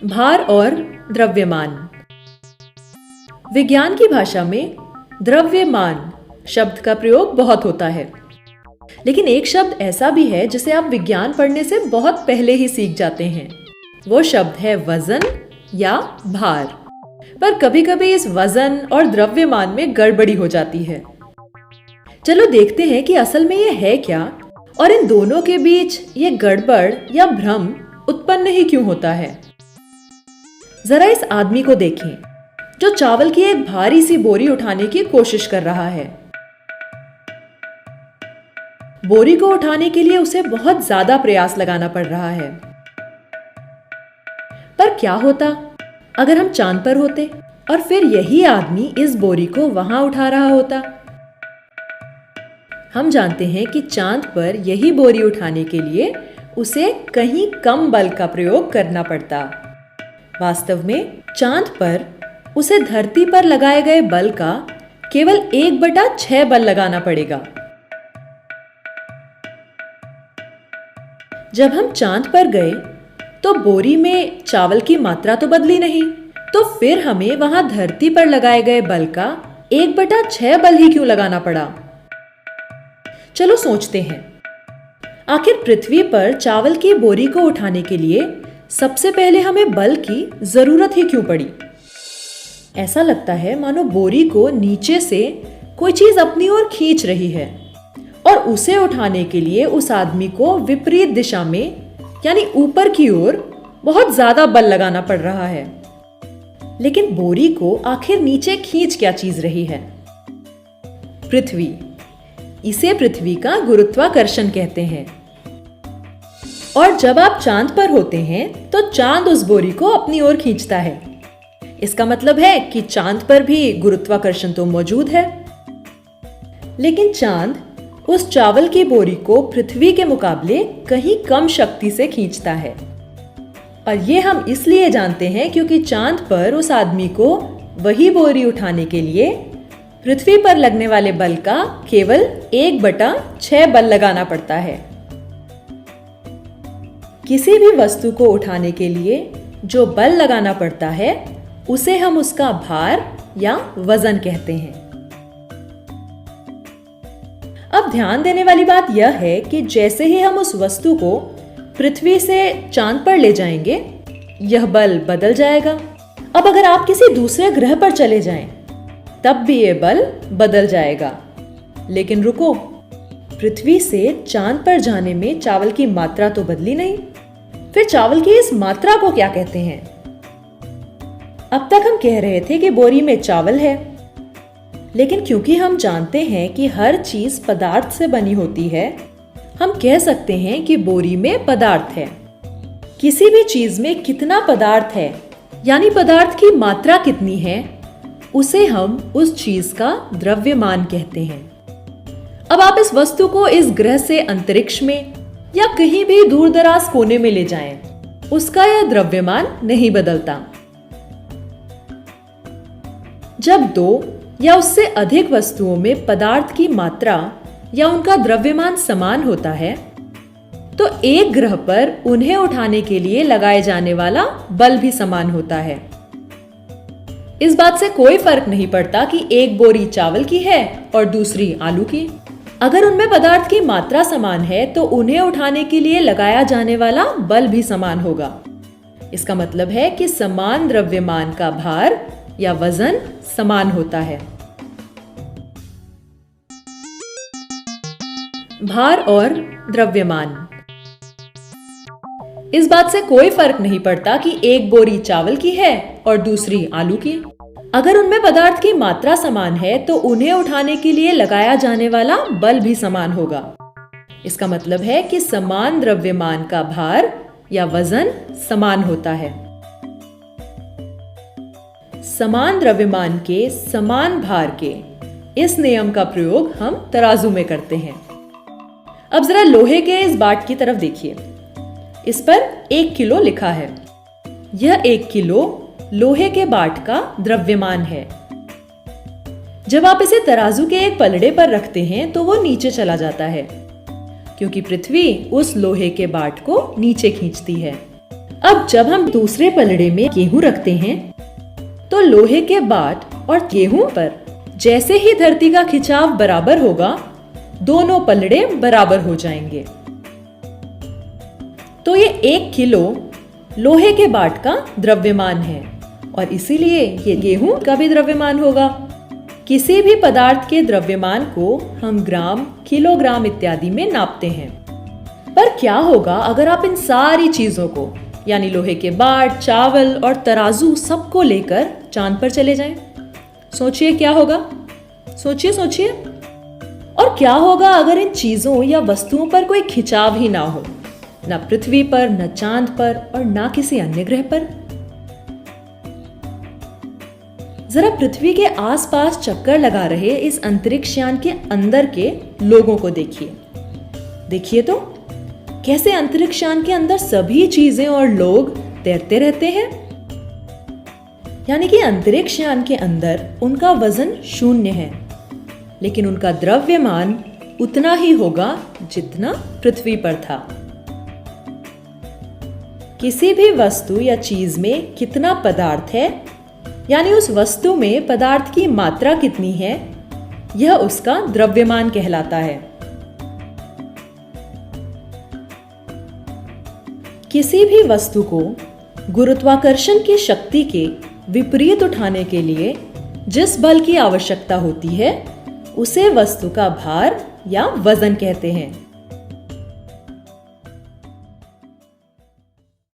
भार और द्रव्यमान। विज्ञान की भाषा में द्रव्यमान शब्द का प्रयोग बहुत होता है, लेकिन एक शब्द ऐसा भी है जिसे आप विज्ञान पढ़ने से बहुत पहले ही सीख जाते हैं। वो शब्द है वजन या भार। पर कभी-कभी इस वजन और द्रव्यमान में गड़बड़ी हो जाती है। चलो देखते हैं कि असल में ये है क्या और इन दोनों के बीच ये गड़बड़ या भ्रम उत्पन्न ही क्यों होता है। जरा इस आदमी को देखें जो चावल की एक भारी सी बोरी उठाने की कोशिश कर रहा है। बोरी को उठाने के लिए उसे बहुत ज्यादा प्रयास लगाना पड़ रहा है। पर क्या होता अगर हम चांद पर होते और फिर यही आदमी इस बोरी को वहां उठा रहा होता? हम जानते हैं कि चांद पर यही बोरी उठाने के लिए उसे कहीं कम बल का प्रयोग करना पड़ता। वास्तव में चांद पर उसे धरती पर लगाए गए बल का केवल 1/6 बल लगाना पड़ेगा। जब हम चांद पर गए तो बोरी में चावल की मात्रा तो बदली नहीं, तो फिर हमें वहां धरती पर लगाए गए बल का 1/6 बल ही क्यों लगाना पड़ा? चलो सोचते हैं, आखिर पृथ्वी पर चावल की बोरी को उठाने के लिए सबसे पहले हमें बल की जरूरत ही क्यों पड़ी? ऐसा लगता है मानो बोरी को नीचे से कोई चीज अपनी ओर खींच रही है और उसे उठाने के लिए उस आदमी को विपरीत दिशा में यानी ऊपर की ओर बहुत ज्यादा बल लगाना पड़ रहा है। लेकिन बोरी को आखिर नीचे खींच क्या चीज रही है? पृथ्वी। इसे पृथ्वी का गुरुत्वाकर्षण कहते हैं। और जब आप चांद पर होते हैं तो चांद उस बोरी को अपनी ओर खींचता है। इसका मतलब है कि चांद पर भी गुरुत्वाकर्षण तो मौजूद है, लेकिन चांद उस चावल की बोरी को पृथ्वी के मुकाबले कहीं कम शक्ति से खींचता है। और ये हम इसलिए जानते हैं क्योंकि चांद पर उस आदमी को वही बोरी उठाने के लिए पृथ्वी पर लगने वाले बल का केवल 1/6 बल लगाना पड़ता है। किसी भी वस्तु को उठाने के लिए जो बल लगाना पड़ता है उसे हम उसका भार या वजन कहते हैं। अब ध्यान देने वाली बात यह है कि जैसे ही हम उस वस्तु को पृथ्वी से चांद पर ले जाएंगे, यह बल बदल जाएगा। अब अगर आप किसी दूसरे ग्रह पर चले जाएं, तब भी यह बल बदल जाएगा। लेकिन रुको, पृथ्वी से चांद पर जाने में चावल की मात्रा तो बदली नहीं। फिर चावल की इस मात्रा को क्या कहते हैं? अब तक हम कह रहे थे कि बोरी में चावल है, लेकिन क्योंकि हम जानते हैं कि हर चीज पदार्थ से बनी होती है, हम कह सकते हैं कि बोरी में पदार्थ है। किसी भी चीज में कितना पदार्थ है यानी पदार्थ की मात्रा कितनी है, उसे हम उस चीज का द्रव्यमान कहते हैं। अब आप इस वस्तु को इस ग्रह से अंतरिक्ष में या कहीं भी दूर दराज कोने में ले जाएं, उसका यह द्रव्यमान नहीं बदलता। जब 2 या उससे अधिक वस्तुओं में पदार्थ की मात्रा या उनका द्रव्यमान समान होता है, तो एक ग्रह पर उन्हें उठाने के लिए लगाए जाने वाला बल भी समान होता है। इस बात से कोई फर्क नहीं पड़ता कि एक बोरी चावल की है और दूसरी आलू की। अगर उनमें पदार्थ की मात्रा समान है तो उन्हें उठाने के लिए लगाया जाने वाला बल भी समान होगा। इसका मतलब है कि समान द्रव्यमान का भार या वजन समान होता है। भार और द्रव्यमान। इस बात से कोई फर्क नहीं पड़ता कि एक बोरी चावल की है और दूसरी आलू की। अगर उनमें पदार्थ की मात्रा समान है तो उन्हें उठाने के लिए लगाया जाने वाला बल भी समान होगा। इसका मतलब है कि समान द्रव्यमान का भार या वजन समान होता है। समान द्रव्यमान के समान भार के इस नियम का प्रयोग हम तराजू में करते हैं। अब जरा लोहे के इस बाट की तरफ देखिए। इस पर 1 किलो लिखा है। यह 1 किलो लोहे के बाट का द्रव्यमान है। जब आप इसे तराजू के एक पलड़े पर रखते हैं तो वो नीचे चला जाता है, क्योंकि पृथ्वी उस लोहे के बाट को नीचे खींचती है। अब जब हम दूसरे पलड़े में गेहूं रखते हैं तो लोहे के बाट और गेहूं पर जैसे ही धरती का खिंचाव बराबर होगा, दोनों पलड़े बराबर हो जाएंगे। तो ये 1 किलो लोहे के बाट का द्रव्यमान है और इसीलिए ये गेहूं का भी द्रव्यमान होगा। किसी भी पदार्थ के द्रव्यमान को हम ग्राम, किलोग्राम इत्यादि में नापते हैं। पर क्या होगा अगर आप इन सारी चीजों को यानी लोहे के बाट, चावल और तराजू सबको लेकर चांद पर चले जाएं? सोचिए क्या होगा, सोचिए। और क्या होगा अगर इन चीजों या वस्तुओं पर कोई खिंचाव ही ना हो, न पृथ्वी पर, न चांद पर और न किसी अन्य ग्रह पर? जरा पृथ्वी के आसपास चक्कर लगा रहे इस अंतरिक्ष यान के अंदर के लोगों को देखिए तो कैसे अंतरिक्ष यान के अंदर सभी चीजें और लोग तैरते रहते हैं। यानी कि अंतरिक्ष यान के अंदर उनका वजन 0 है, लेकिन उनका द्रव्यमान उतना ही होगा जितना पृथ्वी पर था। किसी भी वस्तु या चीज में कितना पदार्थ है, यानी उस वस्तु में पदार्थ की मात्रा कितनी है, यह उसका द्रव्यमान कहलाता है। किसी भी वस्तु को गुरुत्वाकर्षण की शक्ति के विपरीत उठाने के लिए जिस बल की आवश्यकता होती है, उसे वस्तु का भार या वजन कहते हैं।